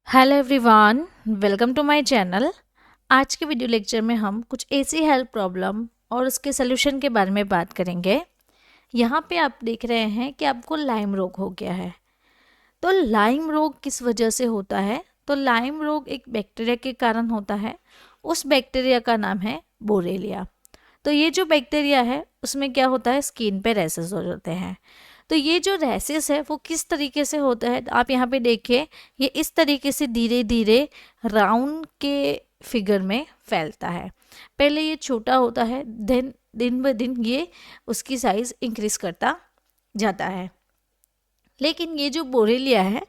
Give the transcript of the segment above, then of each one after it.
Hello everyone, welcome to my channel. आज के video lecture में हम कुछ ऐसी हेल्थ प्रॉब्लम और उसके सोल्यूशन के बारे में बात करेंगे। यहाँ पे आप देख रहे हैं कि आपको लाइम रोग हो गया है। तो लाइम रोग किस वजह से होता है? तो लाइम रोग एक बैक्टीरिया के कारण होता है। उस बैक्टीरिया का नाम है बोरेलिया। तो ये जो बैक्टीरिया है उसमें क्या होता है, स्किन पे रैसेस हो जाते हैं। तो ये जो रैसेस है वो किस तरीके से होता है, आप यहाँ पे देखिए, ये इस तरीके से धीरे धीरे राउंड के फिगर में फैलता है। पहले ये छोटा होता है, देन दिन ब दिन ये उसकी साइज इंक्रीज करता जाता है। लेकिन ये जो बोरेलिया है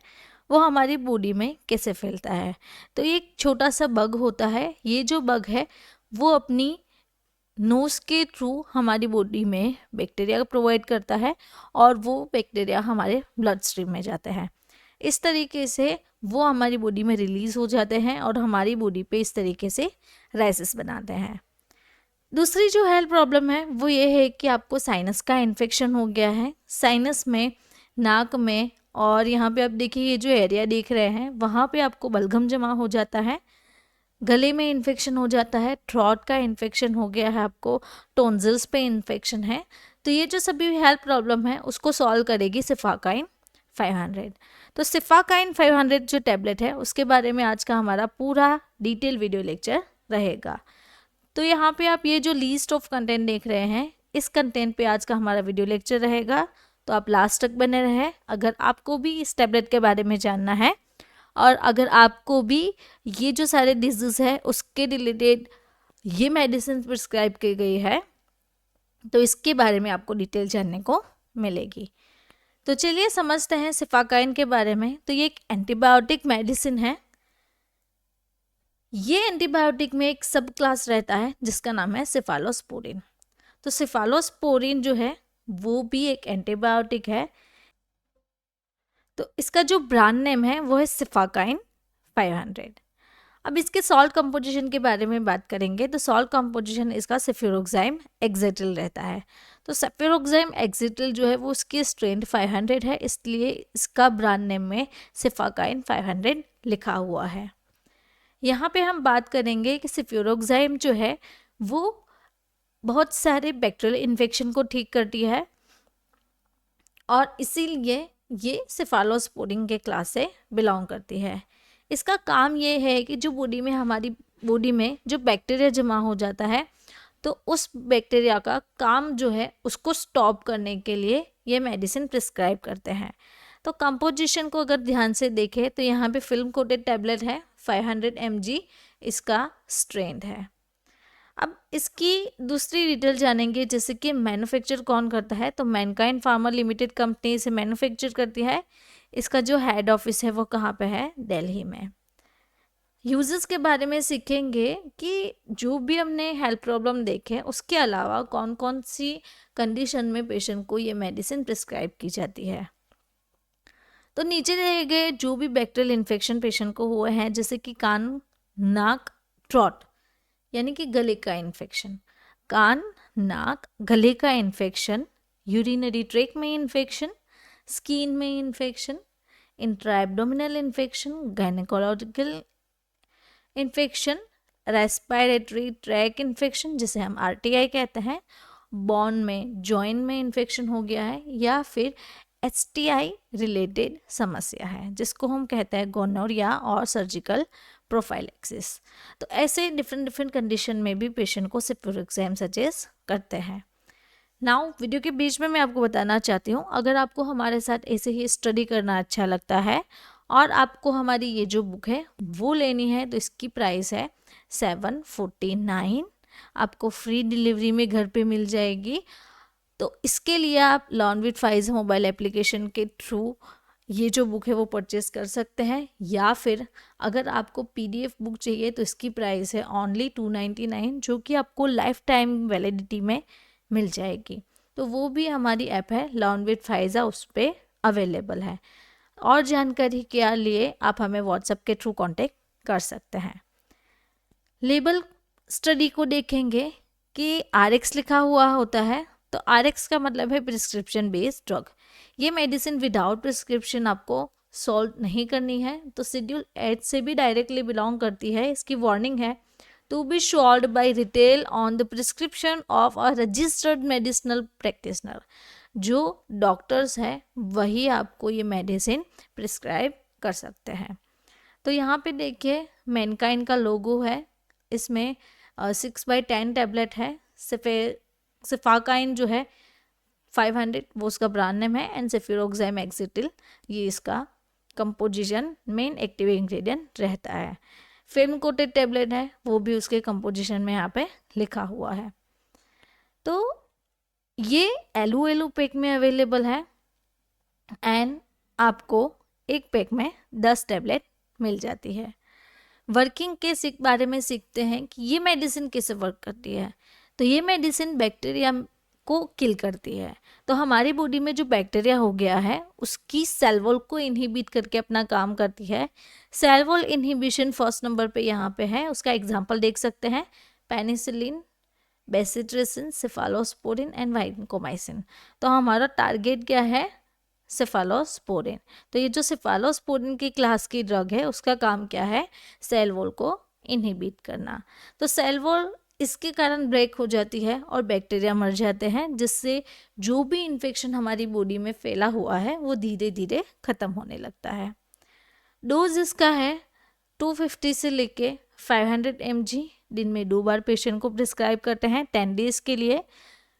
वो हमारी बॉडी में कैसे फैलता है? तो ये एक छोटा सा बग होता है। ये जो बग है वो अपनी नोज़ के थ्रू हमारी बॉडी में बैक्टीरिया प्रोवाइड करता है और वो बैक्टीरिया हमारे ब्लड स्ट्रीम में जाते हैं। इस तरीके से वो हमारी बॉडी में रिलीज हो जाते हैं और हमारी बॉडी पे इस तरीके से रैसेस बनाते हैं। दूसरी जो हेल्थ प्रॉब्लम है वो ये है कि आपको साइनस का इन्फेक्शन हो गया है। साइनस में, नाक में, और यहाँ पे आप देखिए ये जो एरिया देख रहे हैं वहाँ पे आपको बलगम जमा हो जाता है। गले में इन्फेक्शन हो जाता है, थ्रोट का इन्फेक्शन हो गया है, आपको टोन्सिल्स पे इन्फेक्शन है। तो ये जो सभी हेल्थ प्रॉब्लम है उसको सॉल्व करेगी सिफाकाइन 500। तो सिफाकाइन 500 जो टैबलेट है उसके बारे में आज का हमारा पूरा डिटेल वीडियो लेक्चर रहेगा। तो यहाँ पे आप ये जो लीस्ट ऑफ कंटेंट देख रहे हैं, इस कंटेंट पे आज का हमारा वीडियो लेक्चर रहेगा। तो आप लास्ट तक बने रहे अगर आपको भी इस टैबलेट के बारे में जानना है, और अगर आपको भी ये जो सारे डिजीज़ है उसके रिलेटेड ये मेडिसिन प्रिस्क्राइब की गई है तो इसके बारे में आपको डिटेल जानने को मिलेगी। तो चलिए समझते हैं सिफाकाइन के बारे में। तो ये एक एंटीबायोटिक मेडिसिन है। ये एंटीबायोटिक में एक सब क्लास रहता है जिसका नाम है सिफालोस्पोरिन। तो सिफालोस्पोरिन जो है वो भी एक एंटीबायोटिक है। तो इसका जो ब्रांड नेम है वो है सिफाकाइन 500। अब इसके सॉल्ट कंपोजिशन के बारे में बात करेंगे। तो सॉल्ट कंपोजिशन इसका सेफिरोक्साइम एक्सेटिल रहता है। तो सेफिरोक्साइम एक्सेटिल जो है वो उसकी स्ट्रेंथ 500 है, इसलिए इसका ब्रांड नेम में सिफाकाइन 500 लिखा हुआ है। यहाँ पे हम बात करेंगे कि सेफिरोक्साइम जो है वो बहुत सारे बैक्टीरियल इन्फेक्शन को ठीक करती है और इसीलिए ये सिफालोस्पोरिन के क्लास से बिलोंग करती है। इसका काम ये है कि जो हमारी बॉडी में जो बैक्टीरिया जमा हो जाता है तो उस बैक्टीरिया का काम जो है उसको स्टॉप करने के लिए ये मेडिसिन प्रिस्क्राइब करते हैं। तो कंपोजिशन को अगर ध्यान से देखें तो यहाँ पे फिल्म कोटेड टैबलेट है, 500 mg इसका स्ट्रेंथ है। अब इसकी दूसरी डिटेल जानेंगे, जैसे कि मैन्युफैक्चर कौन करता है। तो मैनकाइंड फार्मा लिमिटेड कंपनी इसे मैन्युफैक्चर करती है। इसका जो हेड ऑफिस है वो कहाँ पे है? दिल्ली में। यूजेस के बारे में सीखेंगे कि जो भी हमने हेल्थ प्रॉब्लम देखे उसके अलावा कौन कौन सी कंडीशन में पेशेंट को ये मेडिसिन प्रिस्क्राइब की जाती है। तो नीचे रहे गए जो भी बैक्टीरियल इन्फेक्शन पेशेंट को हुए हैं, जैसे कि कान, नाक, थ्रोट यानी कि गले का इन्फेक्शन, कान, नाक, गले का इन्फेक्शन, यूरिनरी ट्रैक में इन्फेक्शन, स्किन में infection, intra abdominal infection, gynaecological infection, respiratory tract infection जिसे हम आरटीआई कहते हैं, बोन में, जॉइंट में इन्फेक्शन हो गया है, या फिर एसटीआई रिलेटेड समस्या है जिसको हम कहते हैं गोनोरिया और सर्जिकल प्रोफाइलेक्सिस। तो ऐसे डिफरेंट कंडीशन में भी पेशेंट को सिफिरोक्साइम सजेस्ट करते हैं। नाउ वीडियो के बीच में मैं आपको बताना चाहती हूँ, अगर आपको हमारे साथ ऐसे ही स्टडी करना अच्छा लगता है और आपको हमारी ये जो बुक है वो लेनी है तो इसकी प्राइस है 749। आपको फ्री डिलीवरी में घर पे मिल जाएगी। तो इसके लिए आप learn with Faez mobile application के थ्रू ये जो बुक है वो परचेस कर सकते हैं, या फिर अगर आपको पीडीएफ बुक चाहिए तो इसकी प्राइस है ओनली 299, जो कि आपको लाइफ टाइम वैलिडिटी में मिल जाएगी। तो वो भी हमारी ऐप है लर्न विद फाइज़ा, उस पर अवेलेबल है। और जानकारी के लिए आप हमें व्हाट्सएप के थ्रू कांटेक्ट कर सकते हैं। लेबल स्टडी को देखेंगे कि आरएक्स लिखा हुआ होता है। तो आरएक्स का मतलब है प्रिस्क्रिप्शन बेस्ड ड्रग। ये मेडिसिन विदाउट प्रिस्क्रिप्शन आपको सॉल्व नहीं करनी है तो शेड्यूल 8 से भी डायरेक्टली बिलोंग करती है। इसकी वार्निंग है, to be sold by retail on the prescription of a registered medicinal practitioner. जो डॉक्टर्स हैं वही आपको ये मेडिसिन प्रिस्क्राइब कर सकते हैं। तो यहाँ पे देखिए मैनकाइंड का लोगो है, इसमें 6/10 टैबलेट है। सिफाकाइन जो है 500 वो उसका ब्रांड नेम है, एंड सेफिरोक्साइम एक्सिटिल ये इसका कंपोजिशन मेन एक्टिव इंग्रेडिएंट रहता है। फिल्म कोटेड टैबलेट है, वो भी उसके कंपोजिशन में यहाँ पे लिखा हुआ है। तो ये एलू पैक में अवेलेबल है, एंड आपको एक पैक में 10 टैबलेट मिल जाती है। वर्किंग के बारे में सीखते हैं कि ये मेडिसिन कैसे वर्क करती है। तो ये मेडिसिन बैक्टीरिया को किल करती है। तो हमारी बॉडी में जो बैक्टीरिया हो गया है उसकी सेल वॉल को इनहिबिट करके अपना काम करती है। Cell wall inhibition first number पे यहाँ पे है, उसका एग्जांपल देख सकते हैं, penicillin, bacitracin, cephalosporin and vancomycin. तो हमारा टारगेट क्या है, सेफालोस्पोरिन। तो ये जो सेफालोस्पोरिन की क्लास की ड्रग है उसका काम क्या है, सेल वॉल को इनहिबिट करना। तो सेल वॉल इसके कारण ब्रेक हो जाती है और बैक्टीरिया मर जाते हैं, जिससे जो भी इन्फेक्शन हमारी बॉडी में फैला हुआ है वो धीरे धीरे ख़त्म होने लगता है। डोज इसका है 250 से लेके 500 mg, दिन में 2 बार पेशेंट को प्रिस्क्राइब करते हैं 10 डेज के लिए।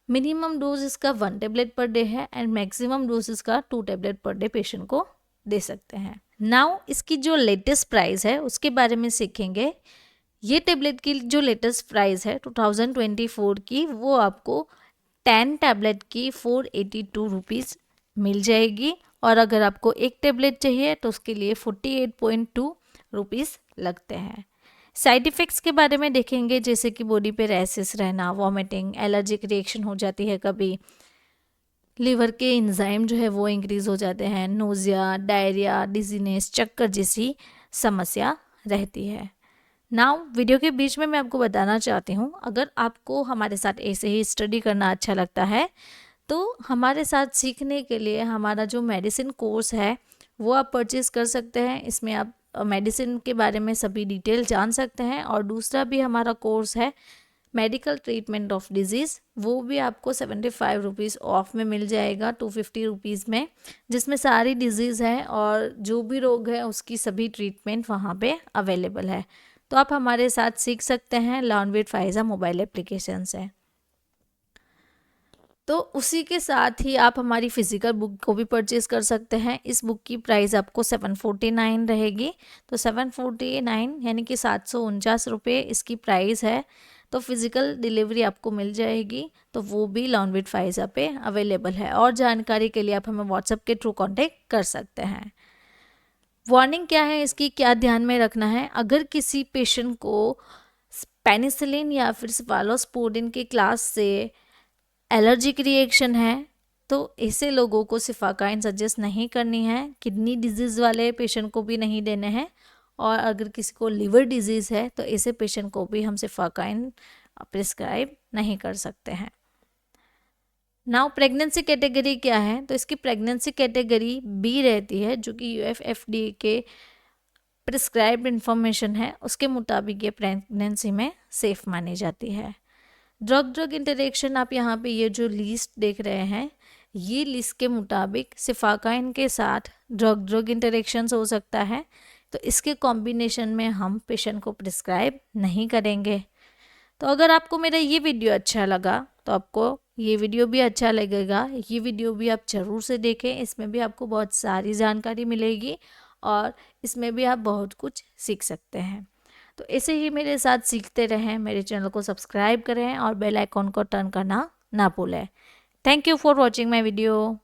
मिनिमम डोज इसका 1 टैबलेट पर डे है, एंड मैक्सिमम डोज इसका 2 टैबलेट पर डे पेशेंट को दे सकते हैं। नाउ इसकी जो लेटेस्ट प्राइस है उसके बारे में सीखेंगे। ये टेबलेट की जो लेटेस्ट प्राइस है 2024 की, वो आपको 10 टैबलेट की 482 रुपीज़ मिल जाएगी, और अगर आपको एक टेबलेट चाहिए तो उसके लिए 48.2 रुपीज़ लगते हैं। साइड इफ़ेक्ट्स के बारे में देखेंगे, जैसे कि बॉडी पे रैसेस रहना, वॉमिटिंग, एलर्जिक रिएक्शन हो जाती है कभी, लीवर के एंजाइम जो है वो इंक्रीज़ हो जाते हैं, नोज़िया, डायरिया, डिजीनेस, चक्कर जैसी समस्या रहती है। नाउ वीडियो के बीच में मैं आपको बताना चाहती हूँ, अगर आपको हमारे साथ ऐसे ही स्टडी करना अच्छा लगता है तो हमारे साथ सीखने के लिए हमारा जो मेडिसिन कोर्स है वो आप परचेज़ कर सकते हैं। इसमें आप मेडिसिन के बारे में सभी डिटेल जान सकते हैं, और दूसरा भी हमारा कोर्स है मेडिकल ट्रीटमेंट ऑफ डिजीज़, वो भी आपको 75 रुपीज़ ऑफ में मिल जाएगा 250 रुपीज़ में, जिसमें सारी डिजीज़ है और जो भी रोग है उसकी सभी ट्रीटमेंट वहाँ पे अवेलेबल है। तो आप हमारे साथ सीख सकते हैं, learn with Pfizer mobile application से। तो उसी के साथ ही आप हमारी फिज़िकल बुक को भी परचेज़ कर सकते हैं। इस बुक की प्राइस आपको 749 रहेगी। तो 749 यानी कि 749 रुपये इसकी प्राइस है। तो फिज़िकल डिलीवरी आपको मिल जाएगी, तो वो भी लर्न विद फाइजा पे अवेलेबल है। और जानकारी के लिए आप हमें व्हाट्सएप के थ्रू कॉन्टेक्ट कर सकते हैं। वार्निंग क्या है इसकी, क्या ध्यान में रखना है, अगर किसी पेशेंट को पेनिसिलिन या फिर सेफालोस्पोरिन की क्लास से एलर्जिक रिएक्शन है तो ऐसे लोगों को सिफाकाइन सजेस्ट नहीं करनी है। किडनी डिजीज़ वाले पेशेंट को भी नहीं देने हैं, और अगर किसी को लिवर डिजीज़ है तो ऐसे पेशेंट को भी हम सिफाकाइन प्रिस्क्राइब नहीं कर सकते हैं। नाउ प्रेगनेंसी कैटेगरी क्या है, तो इसकी प्रेगनेंसी कैटेगरी बी रहती है, जो कि UFFDA के प्रिस्क्राइब्ड इंफॉर्मेशन है उसके मुताबिक ये प्रेगनेंसी में सेफ मानी जाती है। ड्रग इंटरेक्शन आप यहाँ पे ये जो लिस्ट देख रहे हैं, ये लिस्ट के मुताबिक सिफाकाइन के साथ ड्रग इंटरेक्शंस हो सकता है, तो इसके कॉम्बिनेशन में हम पेशेंट को प्रिस्क्राइब नहीं करेंगे। तो अगर आपको मेरा ये वीडियो अच्छा लगा तो आपको ये वीडियो भी अच्छा लगेगा। ये वीडियो भी आप ज़रूर से देखें, इसमें भी आपको बहुत सारी जानकारी मिलेगी और इसमें भी आप बहुत कुछ सीख सकते हैं। तो ऐसे ही मेरे साथ सीखते रहें, मेरे चैनल को सब्सक्राइब करें और बेल आइकॉन को टर्न करना ना भूलें। Thank you for watching my video.